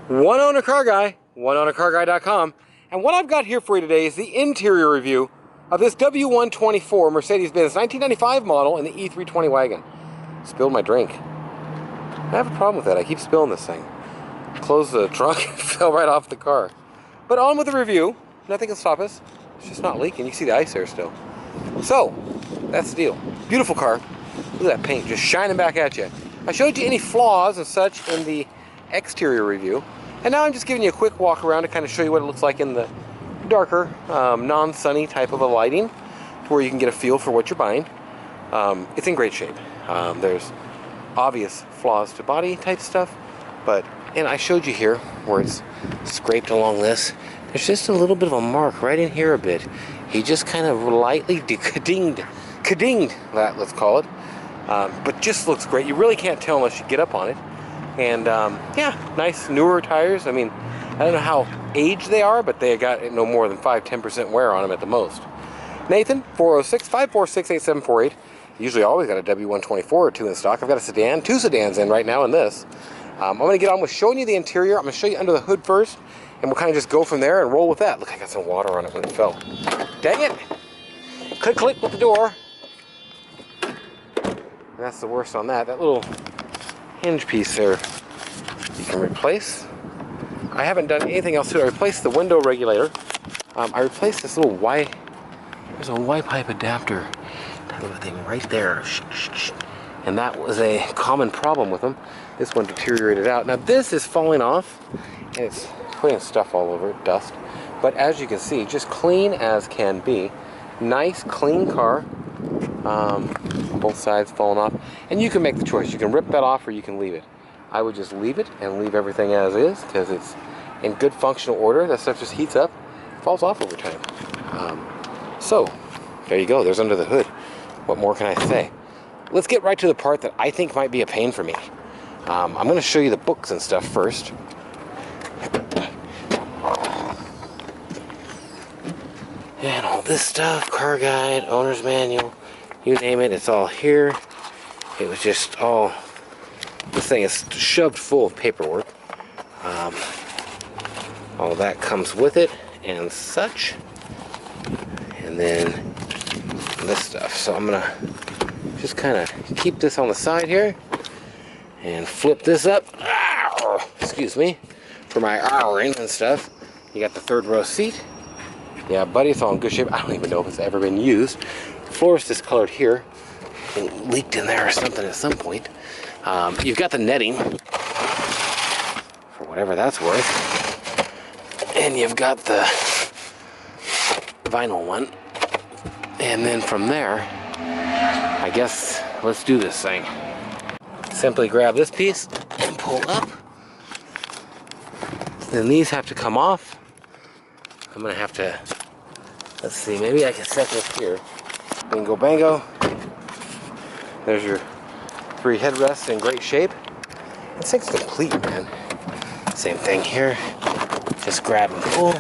One owner car guy, oneownercarguy.com, and what I've got here for you today is the interior review of this W124 Mercedes-Benz 1995 model in the E320 wagon. Spilled my drink. I have a problem with that. I keep spilling this thing. Closed the trunk, fell right off the car. But on with the review. Nothing can stop us. It's just not leaking. You can see the ice there still. So, that's the deal. Beautiful car. Look at that paint just shining back at you. I showed you any flaws and such in the exterior review. And now I'm just giving you a quick walk around to kind of show you what it looks like in the darker, non-sunny type of a lighting, to where you can get a feel for what you're buying. It's in great shape. There's obvious flaws to body type stuff, and I showed you here where it's scraped along this. There's just a little bit of a mark right in here a bit. He just kind of lightly kadinged that, let's call it. But just looks great. You really can't tell unless you get up on it. And yeah, nice newer tires. I mean, I don't know how aged they are, but they got no more than 5-10% wear on them at the most. Nathan, 406-546-8748. Usually always got a W124 or two in stock. I've got a sedan, two sedans in right now in this. I'm going to get on with showing you the interior. I'm going to show you under the hood first, and we'll kind of just go from there and roll with that. Look, I got some water on it when it fell. Dang it! Click with the door. And that's the worst on that. That little hinge piece there you can replace. I haven't done anything else to it. I replaced the window regulator. I replaced this little there's a Y pipe adapter type of thing right there. And that was a common problem with them. This one deteriorated out. Now this is falling off and it's putting stuff all over it, dust. But as you can see, just clean as can be. Nice, clean car. Both sides falling off, and you can make the choice. You can rip that off or you can leave it. I would just leave it and leave everything as is because it's in good functional order. That stuff just heats up, falls off over time. So there you go, there's under the hood. What more can I say? Let's get right to the part that I think might be a pain for me. I'm going to show you the books and stuff first. And all this stuff, car guide, owner's manual, you name it, it's all here. It was just all, this thing is shoved full of paperwork. All that comes with it and such. And then this stuff. So I'm gonna just kind of keep this on the side here and flip this up. Excuse me, for my R-ring and stuff. You got the third row seat. Yeah, buddy, it's all in good shape. I don't even know if it's ever been used. Floor is discolored here. It leaked in there or something at some point. You've got the netting, for whatever that's worth. And you've got the vinyl one. And then from there, I guess, let's do this thing. Simply grab this piece and pull up. Then these have to come off. I'm gonna have to, let's see, maybe I can set this here. Bingo bango. There's your 3 headrests in great shape. This thing's complete, man. Same thing here. Just grab and pull.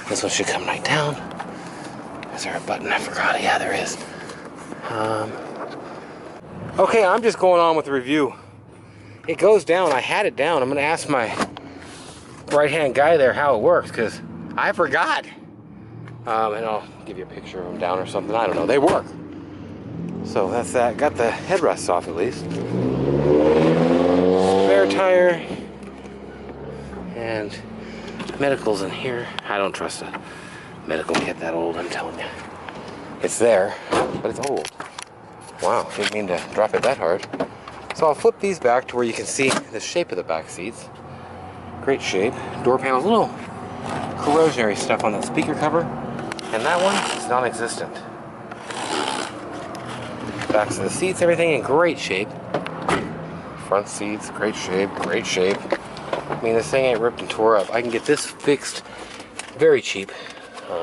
This one should come right down. Is there a button? I forgot. Yeah, there is. Okay, I'm just going on with the review. It goes down. I had it down. I'm gonna ask my right-hand guy there how it works, because I forgot. And I'll give you a picture of them down or something. I don't know. They work. So that's that. Got the headrests off at least. Spare tire. And medical's in here. I don't trust a medical kit that old, I'm telling you. It's there, but it's old. Wow, didn't mean to drop it that hard. So I'll flip these back to where you can see the shape of the back seats. Great shape. Door panels, little corrosionary stuff on that speaker cover. And that one is non-existent. Backs of the seats, everything in great shape. Front seats, great shape, great shape. I mean, this thing ain't ripped and tore up. I can get this fixed very cheap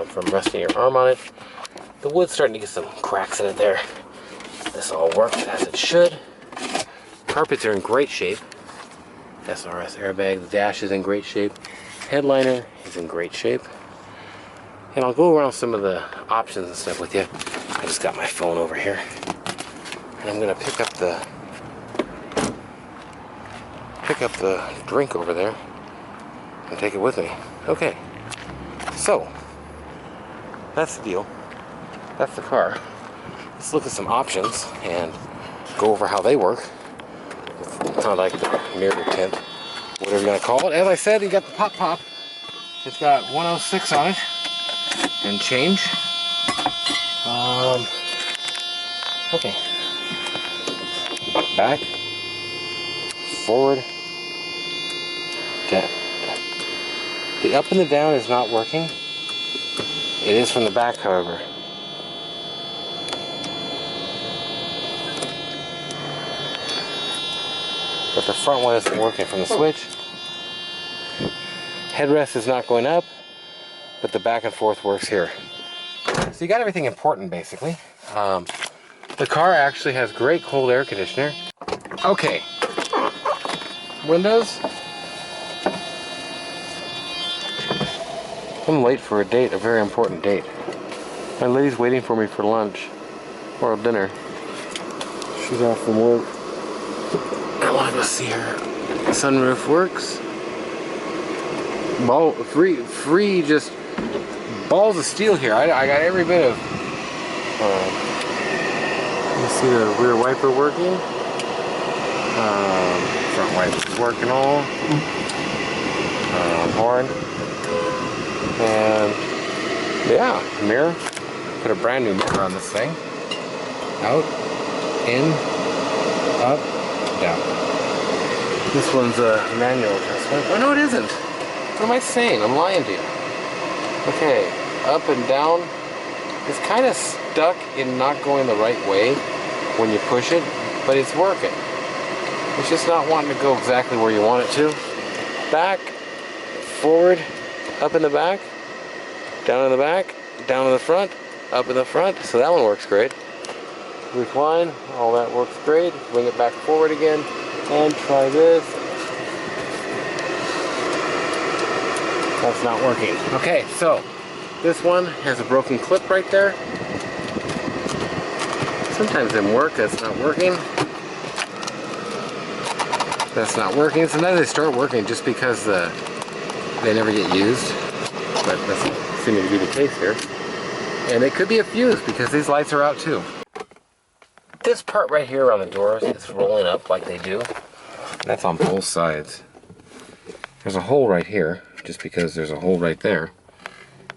from resting your arm on it. The wood's starting to get some cracks in it there. This all works as it should. Carpets are in great shape. SRS airbag, the dash is in great shape. Headliner is in great shape. And I'll go around some of the options and stuff with you. I just got my phone over here. And I'm gonna pick up the drink over there. and take it with me. Okay, so that's the deal. That's the car. Let's look at some options and go over how they work. It's kind of like the mirror tint, whatever you're gonna call it. As I said, you got the pop. It's got 106 on it and change. Okay. Back, forward, down. The up and the down is not working. It is from the back, however. But the front one isn't working from the switch. Headrest is not going up, but the back and forth works here. So you got everything important, basically. The car actually has great cold air conditioner. Okay. Windows. I'm late for a date, a very important date. My lady's waiting for me for lunch or dinner. She's off from work. I want to go see her. Sunroof works. Ball free, just balls of steel here. I got every bit of. You see the rear wiper working. Front wiper's working all. Horn. And yeah, mirror. Put a brand new mirror on this thing. Out, in, up, down. This one's a manual adjustment. Oh no, it isn't. What am I saying? I'm lying to you. Okay, up and down. It's kind of stuck in not going the right way when you push it, but it's working. It's just not wanting to go exactly where you want it to. Back, forward, up in the back, down in the back, down in the front, up in the front. So that one works great. Recline, all that works great. Bring it back forward again, and try this. That's not working. Okay, so this one has a broken clip right there. Sometimes they work, that's not working. That's not working. Sometimes they start working just because they never get used. But that's seeming to be the case here. And it could be a fuse because these lights are out too. This part right here on the doors is rolling up like they do. And that's on both sides. There's a hole right here, just because there's a hole right there.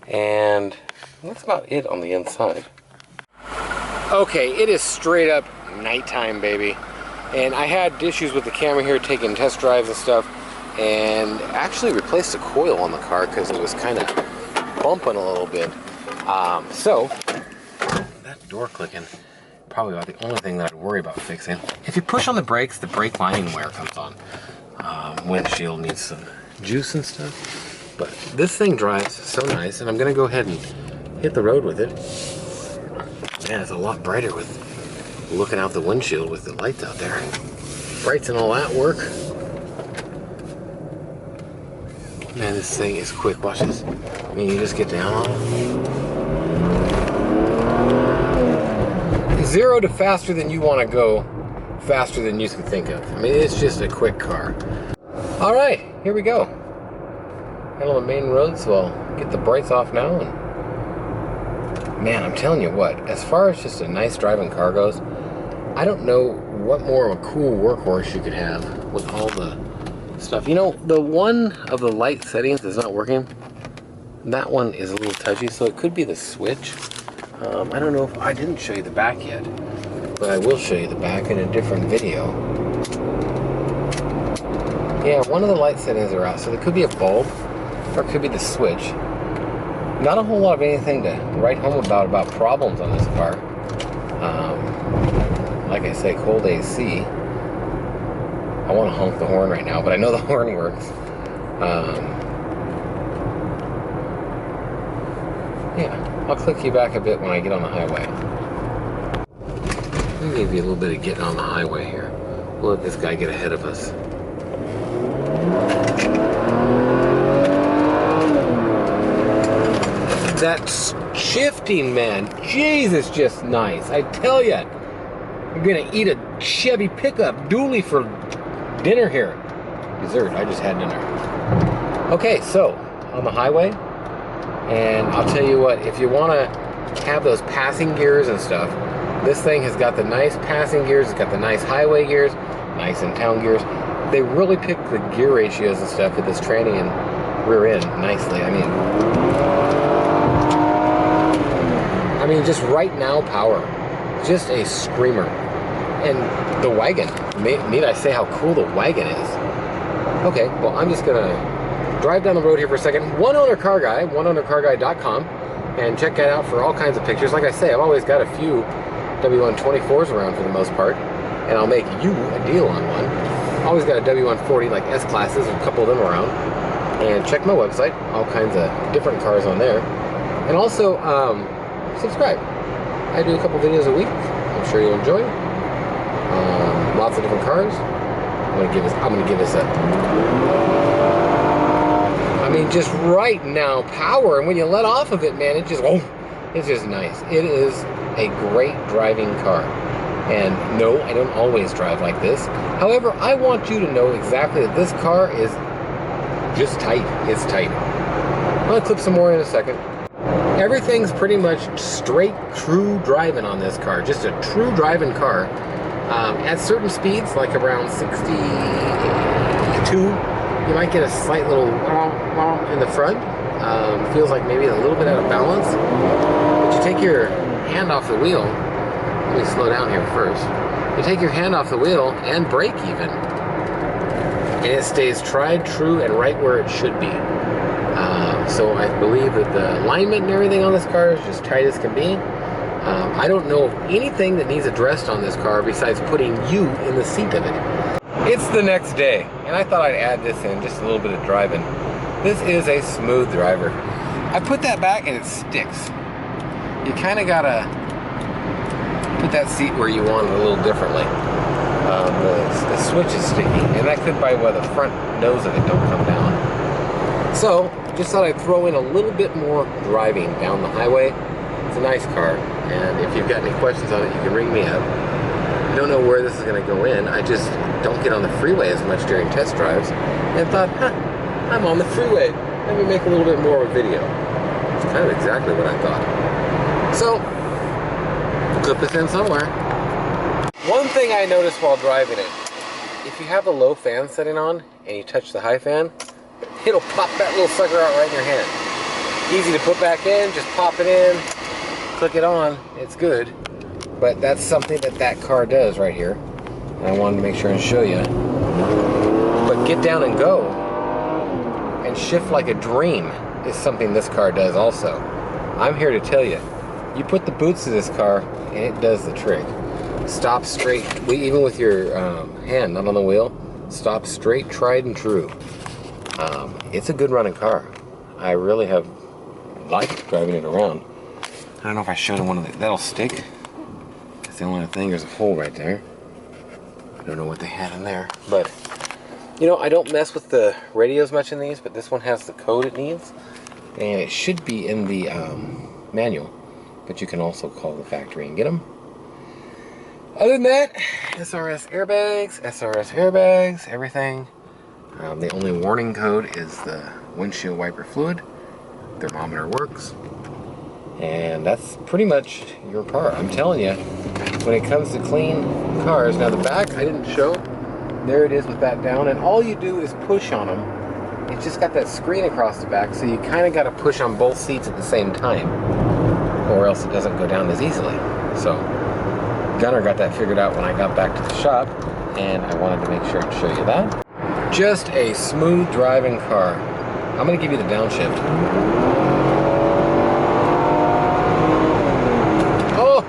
And that's about it on the inside. Okay, it is straight up nighttime, baby. And I had issues with the camera here, taking test drives and stuff, and actually replaced the coil on the car because it was kind of bumping a little bit. So, that door clicking, probably about the only thing that I'd worry about fixing. If you push on the brakes, the brake lining wear comes on. Windshield needs some juice and stuff. But this thing drives so nice, and I'm going to go ahead and hit the road with it. Man, it's a lot brighter with looking out the windshield with the lights out there. Brights and all that work. Man, this thing is quick. Watch this. I mean, you just get down on it. 0 to faster than you want to go, faster than you can think of. I mean, it's just a quick car. All right, here we go. Head on the main road, so I'll get the brights off now. And man, I'm telling you what, as far as just a nice driving car goes, I don't know what more of a cool workhorse you could have with all the stuff. You know, the one of the light settings is not working. That one is a little touchy, so it could be the switch. I don't know if I didn't show you the back yet, but I will show you the back in a different video. Yeah, one of the light settings are out, so there could be a bulb, or it could be the switch. Not a whole lot of anything to write home about problems on this car. Like I say, cold AC. I want to honk the horn right now, but I know the horn works. Yeah, I'll click you back a bit when I get on the highway. Let me give you a little bit of getting on the highway here. We'll let this guy get ahead of us. That shifting, man, Jesus, just nice. I tell ya, I'm gonna eat a Chevy pickup dually for dinner here. Dessert, I just had dinner. Okay, so on the highway, and I'll tell you what, if you want to have those passing gears and stuff, this thing has got the nice passing gears, it's got the nice highway gears, nice in-town gears. They really pick the gear ratios and stuff with this tranny and rear end nicely. I mean, just right now power, just a screamer. And the Wagon, need I say how cool the Wagon is? Okay, well, I'm just gonna drive down the road here for a second. One owner car guy, oneownercarguy.com, and check that out for all kinds of pictures. Like I say, I've always got a few W124s around for the most part, and I'll make you a deal on one. Always got a W140 like S-classes, a couple of them around. And check my website, all kinds of different cars on there. And also, subscribe. I do a couple videos a week. I'm sure you'll enjoy. Lots of different cars. I'm gonna give this a, I mean, just right now power, and when you let off of it, man, it's just nice. It is a great driving car. And no, I don't always drive like this. However, I want you to know exactly that this car is just tight. It's tight. I'm gonna clip some more in a second. Everything's pretty much straight, true driving on this car. Just a true driving car. At certain speeds, like around 62, you might get a slight little in the front. Feels like maybe a little bit out of balance. But you take your hand off the wheel. Let me slow down here first. You take your hand off the wheel and brake even, and it stays tried, true, and right where it should be. So I believe that the alignment and everything on this car is just tight as can be. I don't know of anything that needs addressed on this car besides putting you in the seat of it. It's the next day, and I thought I'd add this in, just a little bit of driving. This is a smooth driver. I put that back and it sticks. You kind of gotta put that seat where you want it a little differently. The switch is sticky, and that could be why the front nose of it don't come down. So, just thought I'd throw in a little bit more driving down the highway. It's a nice car, and if you've got any questions on it, you can ring me up. I don't know where this is going to go in. I just don't get on the freeway as much during test drives, and thought, I'm on the freeway. Let me make a little bit more of a video. It's kind of exactly what I thought. So, clip this in somewhere. One thing I noticed while driving it, if you have the low fan setting on and you touch the high fan, it'll pop that little sucker out right in your hand. Easy to put back in, just pop it in, click it on, it's good. But that's something that car does right here. And I wanted to make sure and show you. But get down and go and shift like a dream is something this car does also. I'm here to tell you, you put the boots to this car and it does the trick. Stop straight, even with your hand not on the wheel, stop straight, tried and true. It's a good running car. I really have liked driving it around. I don't know if I showed him one of the, that'll stick. That's the only thing, there's a hole right there. I don't know what they had in there, but you know, I don't mess with the radios much in these, but this one has the code it needs, and it should be in the manual, but you can also call the factory and get them. Other than that, SRS airbags, everything. The only warning code is the windshield wiper fluid. Thermometer works. And that's pretty much your car. I'm telling you, when it comes to clean cars, now the back I didn't show. There it is with that down, and all you do is push on them. It's just got that screen across the back, so you kind of got to push on both seats at the same time, or else it doesn't go down as easily. So Gunner got that figured out when I got back to the shop, and I wanted to make sure and show you that. Just a smooth driving car. I'm going to give you the downshift. Oh,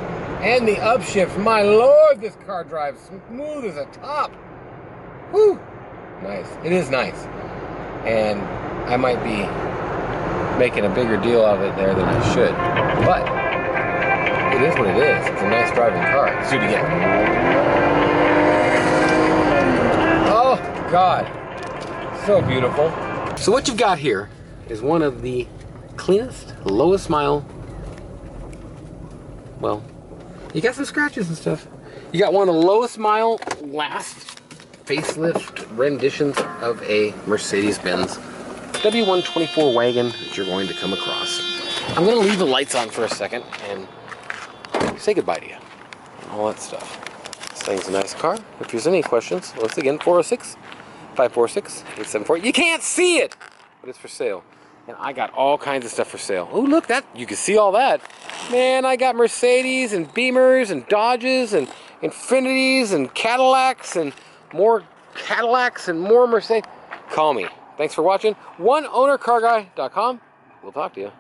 and the upshift. My lord, this car drives smooth as a top. Whew. Nice. It is nice. And I might be making a bigger deal of it there than I should. But it is what it is. It's a nice driving car. Let's do it again. Oh, God. So beautiful. So what you've got here is one of the cleanest, lowest mile, well, you got some scratches and stuff. You got one of the lowest mile, last facelift renditions of a Mercedes-Benz W124 wagon that you're going to come across. I'm going to leave the lights on for a second and say goodbye to you. All that stuff. This thing's a nice car. If there's any questions, once again, 406-546-874. You can't see it, but it's for sale. And I got all kinds of stuff for sale. Oh, look, that you can see all that. Man, I got Mercedes and Beamers and Dodges and Infinities and Cadillacs and more Cadillacs and more Mercedes. Call me. Thanks for watching. OneOwnerCarGuy.com. We'll talk to you.